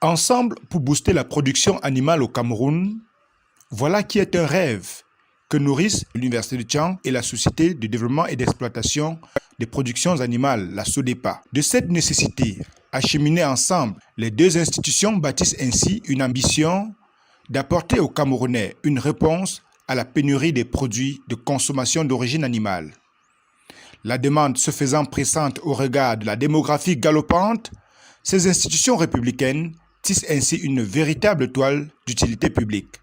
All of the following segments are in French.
Ensemble pour booster la production animale au Cameroun, voilà qui est un rêve que nourrissent l'Université de Tian et la Société de développement et d'exploitation des productions animales, la SODEPA. De cette nécessité, acheminer ensemble, les deux institutions bâtissent ainsi une ambition d'apporter aux Camerounais une réponse à la pénurie des produits de consommation d'origine animale. La demande se faisant pressante au regard de la démographie galopante, ces institutions républicaines tissent ainsi une véritable toile d'utilité publique.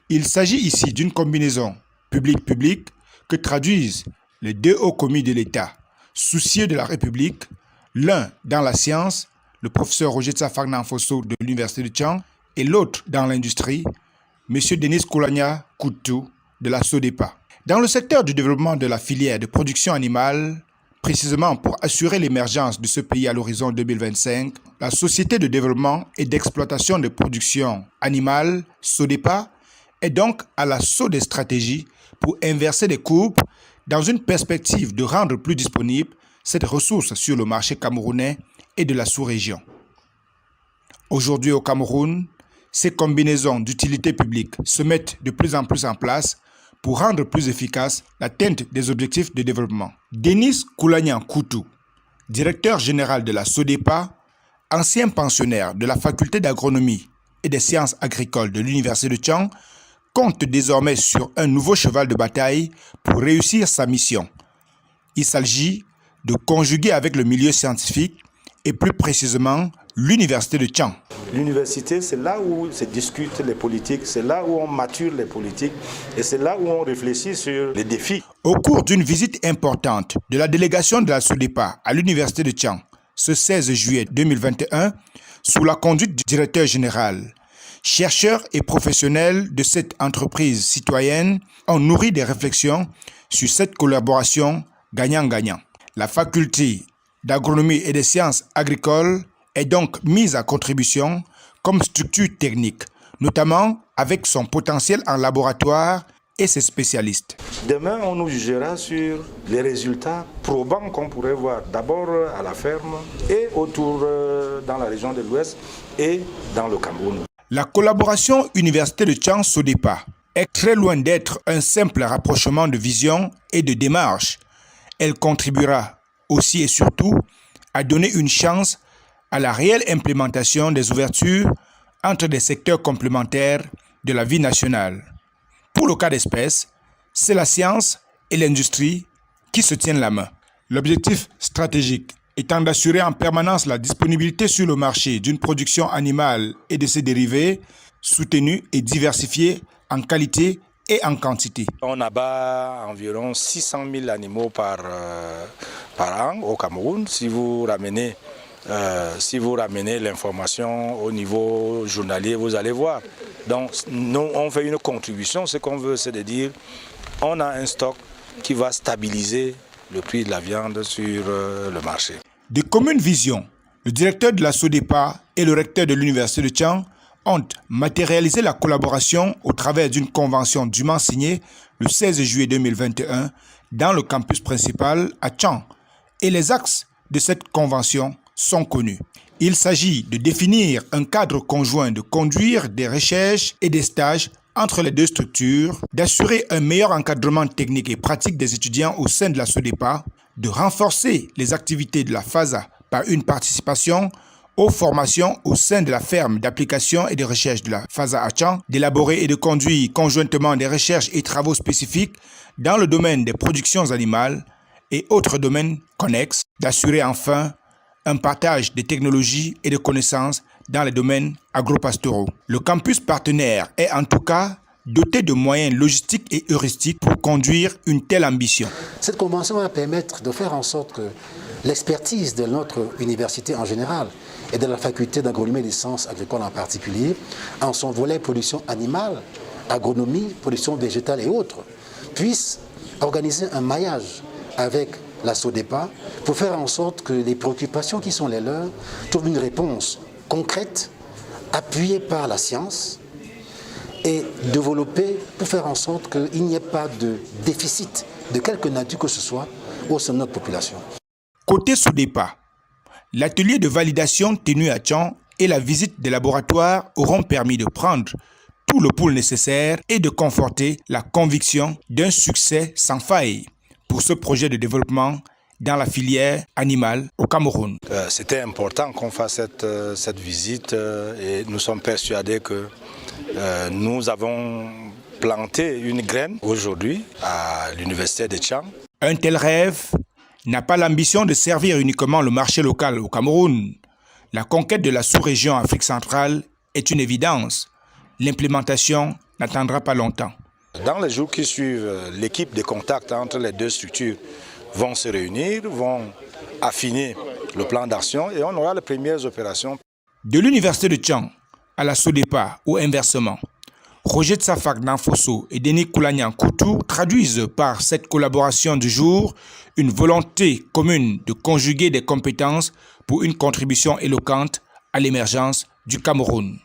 Il s'agit ici d'une combinaison public-public que traduisent les deux hauts commis de l'État, soucieux de la République, l'un dans la science, le professeur Roger Tsafagnan Fosso de l'Université de Tian, et l'autre dans l'industrie, M. Denis Koulania Koutou de la SODEPA. Dans le secteur du développement de la filière de production animale, précisément pour assurer l'émergence de ce pays à l'horizon 2025, la Société de développement et d'exploitation de production animale, SODEPA, est donc à l'assaut des stratégies pour inverser les courbes dans une perspective de rendre plus disponible cette ressource sur le marché camerounais et de la sous-région. Aujourd'hui au Cameroun, ces combinaisons d'utilité publique se mettent de plus en plus en place pour rendre plus efficace l'atteinte des objectifs de développement. Denis Koulanian Koutou, directeur général de la SODEPA, ancien pensionnaire de la faculté d'agronomie et des sciences agricoles de l'Université de Tian, compte désormais sur un nouveau cheval de bataille pour réussir sa mission. Il s'agit de conjuguer avec le milieu scientifique et plus précisément l'Université de Tian. L'université, c'est là où se discutent les politiques, c'est là où on mature les politiques et c'est là où on réfléchit sur les défis. Au cours d'une visite importante de la délégation de la SODEPA à l'Université de Tian, ce 16 juillet 2021, sous la conduite du directeur général, chercheurs et professionnels de cette entreprise citoyenne ont nourri des réflexions sur cette collaboration gagnant-gagnant. La faculté d'agronomie et des sciences agricoles est donc mise à contribution comme structure technique, notamment avec son potentiel en laboratoire et ses spécialistes. Demain, on nous jugera sur les résultats probants qu'on pourrait voir d'abord à la ferme et autour dans la région de l'Ouest et dans le Cameroun. La collaboration Université de Tian-SODEPA est très loin d'être un simple rapprochement de vision et de démarche. Elle contribuera aussi et surtout à donner une chance à la réelle implémentation des ouvertures entre des secteurs complémentaires de la vie nationale. Pour le cas d'espèce, c'est la science et l'industrie qui se tiennent la main. L'objectif stratégique étant d'assurer en permanence la disponibilité sur le marché d'une production animale et de ses dérivés soutenue et diversifiée en qualité et en quantité. On abat environ 600 000 animaux par an au Cameroun. Si vous ramenez l'information au niveau journalier, vous allez voir. Donc, nous, on fait une contribution. Ce qu'on veut, c'est de dire on a un stock qui va stabiliser le prix de la viande sur le marché. De communes visions, le directeur de la SODEPA et le recteur de l'Université de Tian ont matérialisé la collaboration au travers d'une convention dûment signée le 16 juillet 2021 dans le campus principal à Tian. Et les axes de cette convention sont connus. Il s'agit de définir un cadre conjoint de conduire des recherches et des stages entre les deux structures, d'assurer un meilleur encadrement technique et pratique des étudiants au sein de la SODEPA, de renforcer les activités de la FASA par une participation aux formations au sein de la ferme d'application et de recherche de la FASA à Tian, d'élaborer et de conduire conjointement des recherches et travaux spécifiques dans le domaine des productions animales et autres domaines connexes, d'assurer enfin un partage de technologies et de connaissances dans les domaines agropastoraux. Le campus partenaire est en tout cas doté de moyens logistiques et heuristiques pour conduire une telle ambition. Cette convention va permettre de faire en sorte que l'expertise de notre université en général et de la faculté d'agronomie et des sciences agricoles en particulier, en son volet production animale, agronomie, production végétale et autres, puisse organiser un maillage avec la SODEPA pour faire en sorte que les préoccupations qui sont les leurs trouvent une réponse concrète, appuyée par la science et développée pour faire en sorte qu'il n'y ait pas de déficit de quelque nature que ce soit au sein de notre population. Côté SODEPA, l'atelier de validation tenu à Tian et la visite des laboratoires auront permis de prendre tout le pouls nécessaire et de conforter la conviction d'un succès sans faille pour ce projet de développement dans la filière animale au Cameroun. C'était important qu'on fasse cette visite et nous sommes persuadés que nous avons planté une graine aujourd'hui à l'université de Tchang. Un tel rêve n'a pas l'ambition de servir uniquement le marché local au Cameroun. La conquête de la sous-région Afrique centrale est une évidence. L'implémentation n'attendra pas longtemps. Dans les jours qui suivent, l'équipe de contact entre les deux structures vont se réunir, vont affiner le plan d'action et on aura les premières opérations. De l'université de Tchang à la SODEPA ou inversement, Roger Tsafak Nanfosso et Denis Koulagnan Koutou traduisent par cette collaboration du jour une volonté commune de conjuguer des compétences pour une contribution éloquente à l'émergence du Cameroun.